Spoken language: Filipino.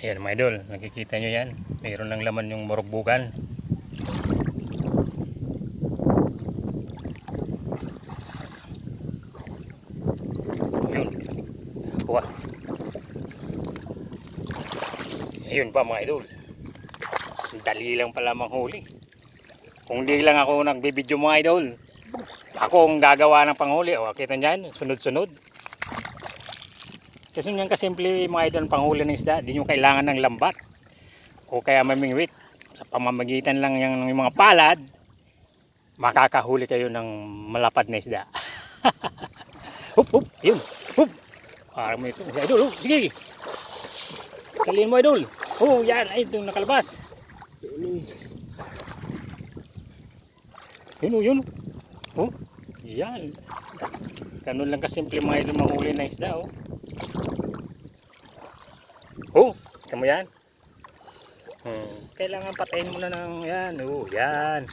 Ayan mga idol, nakikita nyo yan. Mayroon ng laman yung morugbugan. Ayun. Kuha. Ayun pa mga idol. Dali lang pala manghuli. Kung di lang ako nagbibideo mga idol, ako ang gagawa ng panghuli. O, kita nyan, sunod-sunod. Kasi yan kasimple mga idol panghuli ng isda. Di nyo kailangan ng lambat o kaya mamingwit. Sa pamamagitan lang yung mga palad, makakahuli kayo ng malapad na isda. Hup, hup, yun, hup. Parang may ito, idol, sige. Taliin mo idol. Oh, yan, ay itong nakalabas. Yun, yun. Oh, yan. Ganun lang kasimple mga idol mahuli ng isda, oh. Oh, kita mo yan? Kailangan patayin mo na ng yan. Oh, yan.